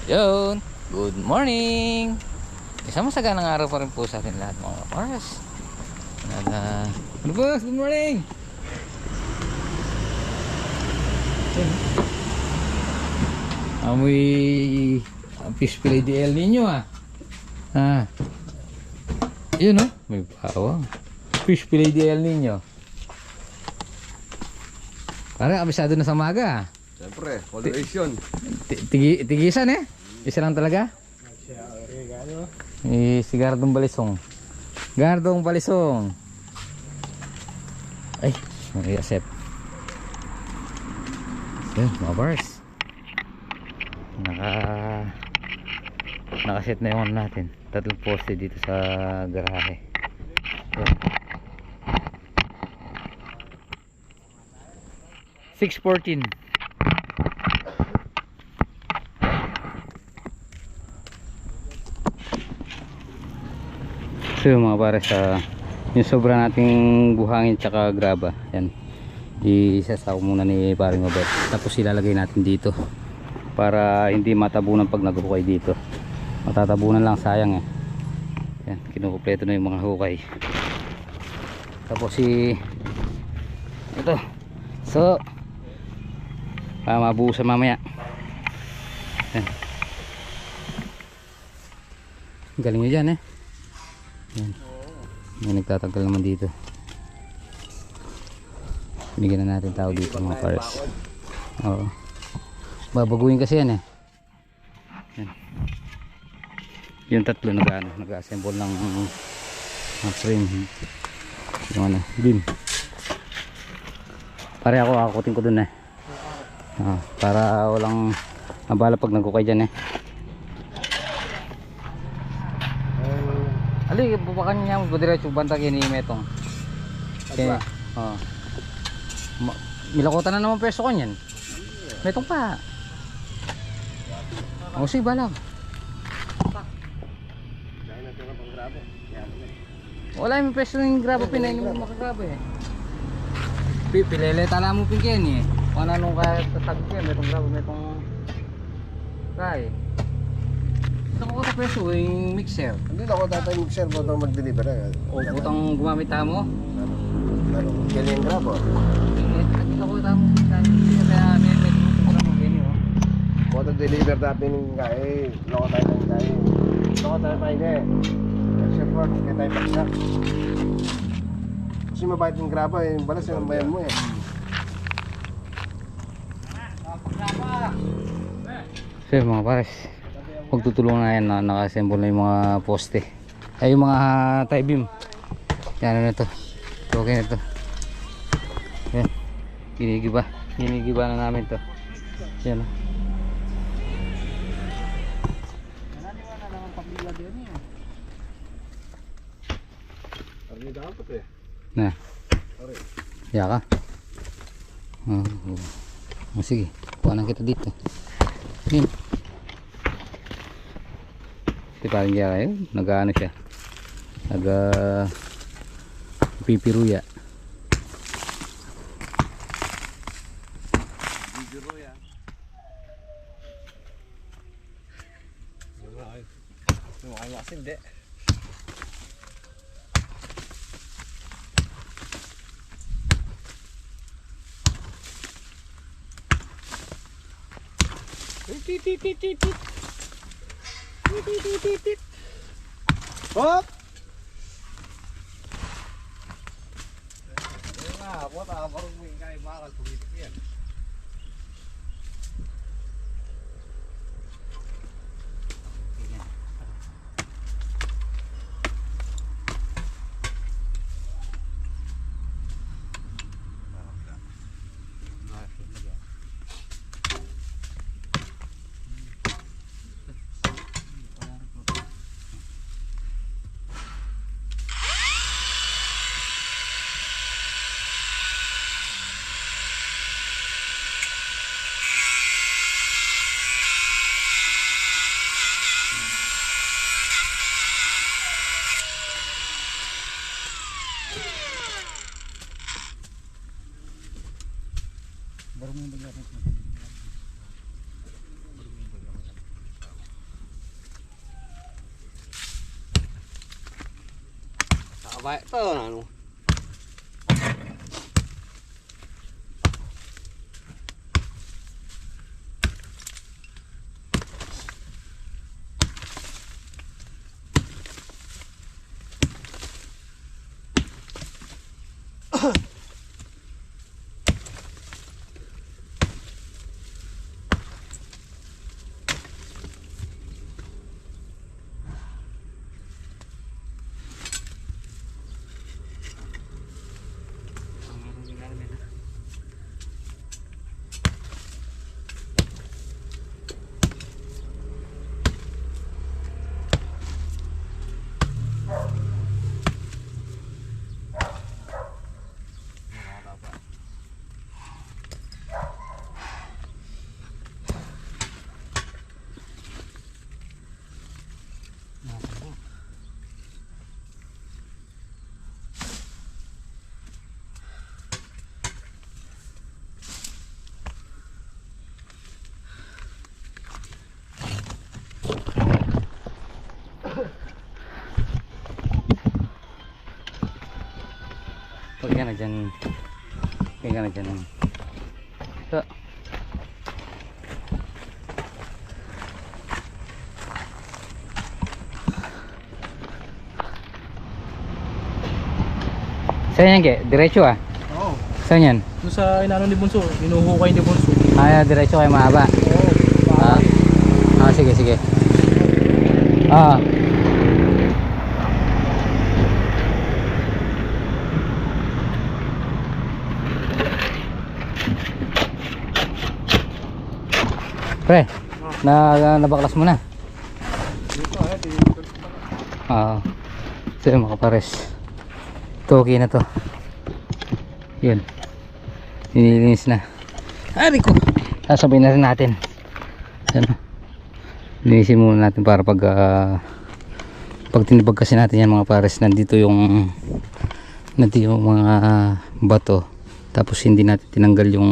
Yun, good morning. Isang masaganang araw pa rin po sa atin lahat mga kaparas. Ano boss, good morning. Amoy ang fish fillet di El Nino yun o, may bawang fish fillet di El Nino. Parang abisado na sa maga. Siyempre, coloration. Tigisan isa lang talaga. Si Gardong Balisong. Gardong Balisong. Ay, mag-i-accept. So, mga bars. Nakaset na yung ano natin. Tatlong poste dito sa garahe. So, 6:14. So mga pare, yung sobra nating buhangin tsaka graba, yan isasaw muna ni paring Mabet, tapos ilalagay natin dito para hindi matabunan pag naghukay dito. Matatabunan lang, sayang yan, kinukumpleto na yung mga hukay. Tapos ito, so mabuhusan mamaya. Yan. Galing nyo dyan yan. May nagtatanggal naman dito. Bigyan na natin tao dito mga pares. Oo. Babaguhin kasi yan yan. Yung tatlo nag-assemble ng frame. Yung beam. Pare ako akutin ko dun para walang mabala pag nagkukay dyan Ali, bupakan niya mo diretso bantag yan metong. Okay. Milakotan na naman peso ko niyan. Metong pa. O sige balag. Wala yung peso ng grabo pinay mo makagrabo Pilele tala mo pinken Kung anong kaya tatagyan metong grabo metong kay. Ako sa peso yung mixer. Hindi na ako tatay mixer mo itong mag-deliver O butang gumamit mo? Ano? Ganyan grab Hindi ako tamo kaya may ko lang ganyan Kung deliver natin yung kaya, loko tayo ng kaya. Loko tayo tayo siyempre, kaya tayo pagsak. Kasi mabait yung graba yung balas yung bayan mo So mga pares, magtutulungan na yan na naka-assemble na yung mga poste ay yung mga tie beam. Yan na ito. Okay na ito. Yan. Ginigiba na namin ito. Yan na. Yaka. Sige, puwanan kita dito. Yan. Ito parang kaya kayo, nag-ano siya, pipiruya. Hindi. Hop! Ako marunong mo yung kaya makakal pumitik yan. Abay, ito na ano. Huwag ka na dyan. Huwag ka na dyan. So, saan yan, Ge? Diretso ah? Oo. Saan yan? Doon sa inano ni Bunso, hinuhukay ni Bunso. Ah, diretso kayo mahaba. Oo. Sige, sige. Ah. Pre, nabaklas mo na. Oo. So yun mga pares. Ito okay na to. Yun. Nililinis na. Ari ko. Sasabihin na rin natin. Yan. Linisin muna natin para pag tinibag kasi natin yan mga pares, nandito yung mga bato, tapos hindi natin tinanggal yung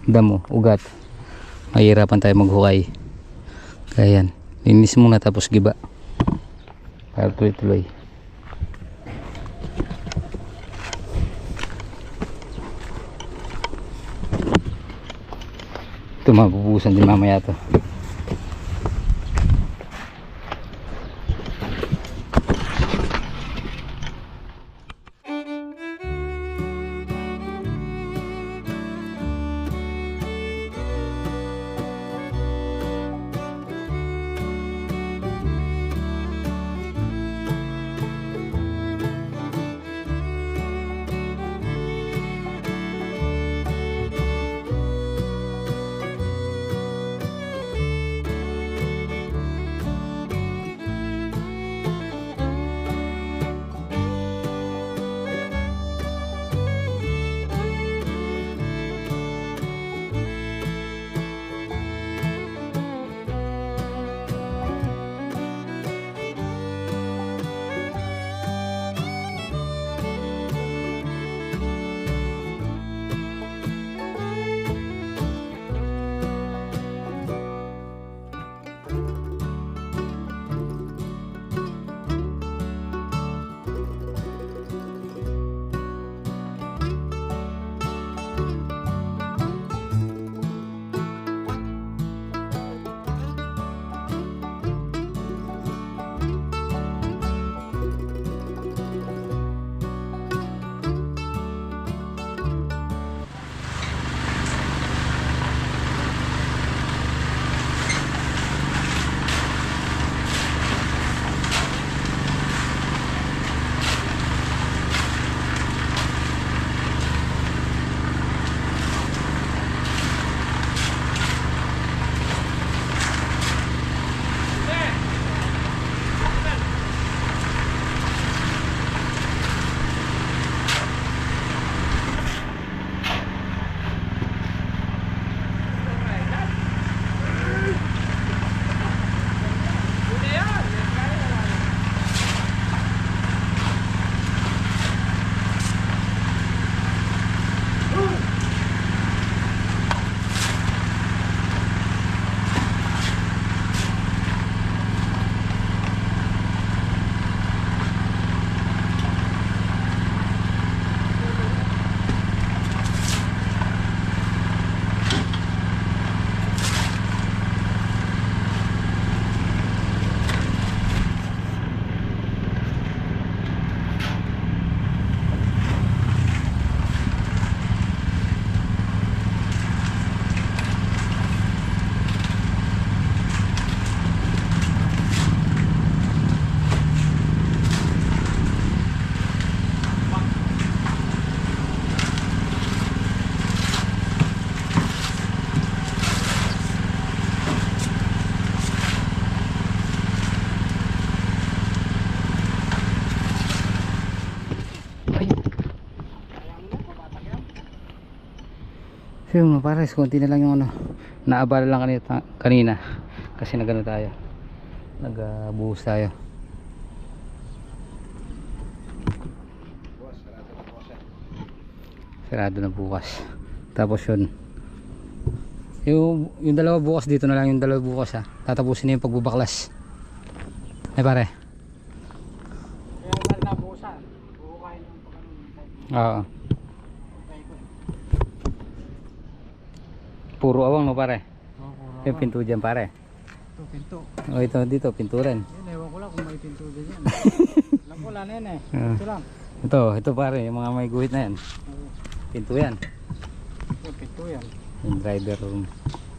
damo, ugat, mahirapan tayo maghukay. Kaya yan, linis muna tapos giba para tuloy-tuloy. Ito mabubusan din mamaya to. So yun mga pares, konti na lang yung ano, naabala lang kanina kasi nagano tayo, nagbuhos tayo. Sarado na bukas. Tapos yun, yung dalawa bukas, dito na lang yung dalawa bukas ha. Tatapusin na yung pagbubaklas. Ay pare. Kaya pare nabukasan. Buhukain ng pagkakas. Oo. Puro awang no pare. Yung pinto dyan pare. Ito, pinto. O ito dito, pinto rin. Yan, ewan ko lang kung may pinto dyan yan. Alam ko, wala na yan eh. Ito lang. Ito pare, yung mga may guhit na yan. Pinto yan. Ito, pinto yan. Yung driver room.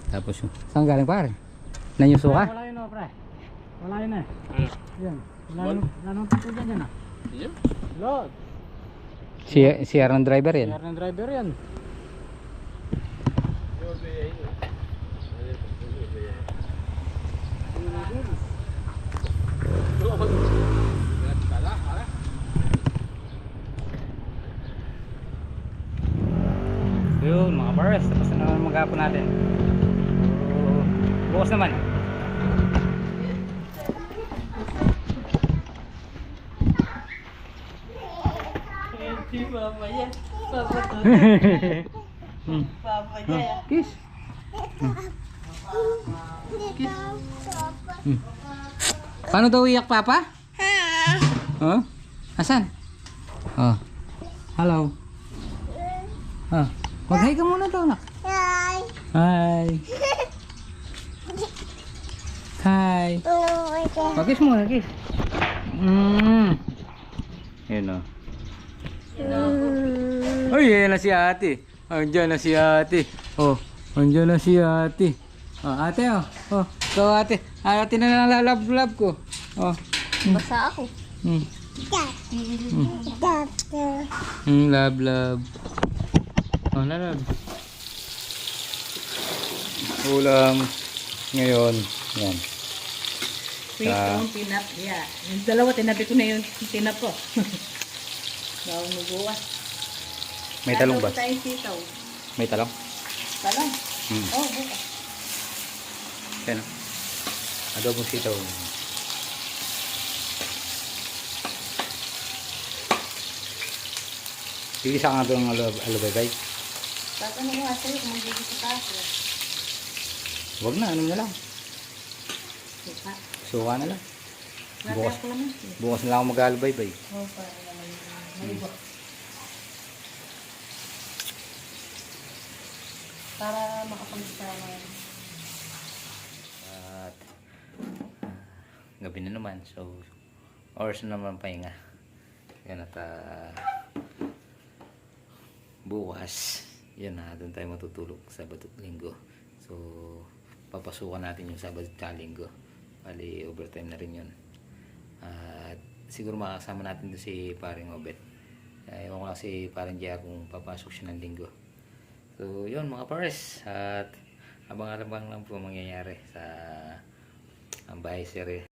Tapos yung, saan galing pare? Nanyuso ka? Wala yun o, pre. Wala yun eh. Yan. Wala nang pinto dyan ah. Yan? Lord. Si Aaron driver yan. Kaya ng driver yan. Yun mga pares, tapos na naman maghapon natin. So, bukas naman. Kiss. Paano daw iyak papa? Huh? Asan? Oh. Hello. Ah. Mag-hi ka muna daw, nak. Hi. Hi. Hi. Mag-kiss muna, kiss. Yun o. Uy, yan na si ate. Andiyan na si ate. Oh, andiyan na si ate. Oh, ate oh. Oh, ikaw ate. Ate na nalalab-lab ko. Oh. Basa ako. Love, love. Oh, lalab. Ulam ngayon. Yan. Sweet corn peanut, yeah. Yung dalawa, tinabi ko na yung tinap ko. Bawang nubuwas. May talong ba? Tayong sitaw. May talong? Talong? Hmm. Oh, bukas. Yan o. Adobong sitaw. Igisa ka nga doon ng alubay. Tapos ano nga sa'yo kung magiging sa taas. Huwag na, ano na lang. Suka. Suka na lang. Bukas ko naman. Bukas na lang ako mag-alubay-bay. Oh, para naman malibo. Para makapag-sama. At gabi na naman. So, oras na naman pahinga. Yan at bukas. Yan na, doon tayo matutulog Sabado at Linggo. So, papasukan natin yung Sabado at Linggo. Bali, overtime na rin yun. At siguro makakasama natin doon si paring Obet. Ewan ko lang si paring JR kung papasok siya ng Linggo. So, yun mga pares. At abang-abang lang po mangyayari sa ang bahay serye.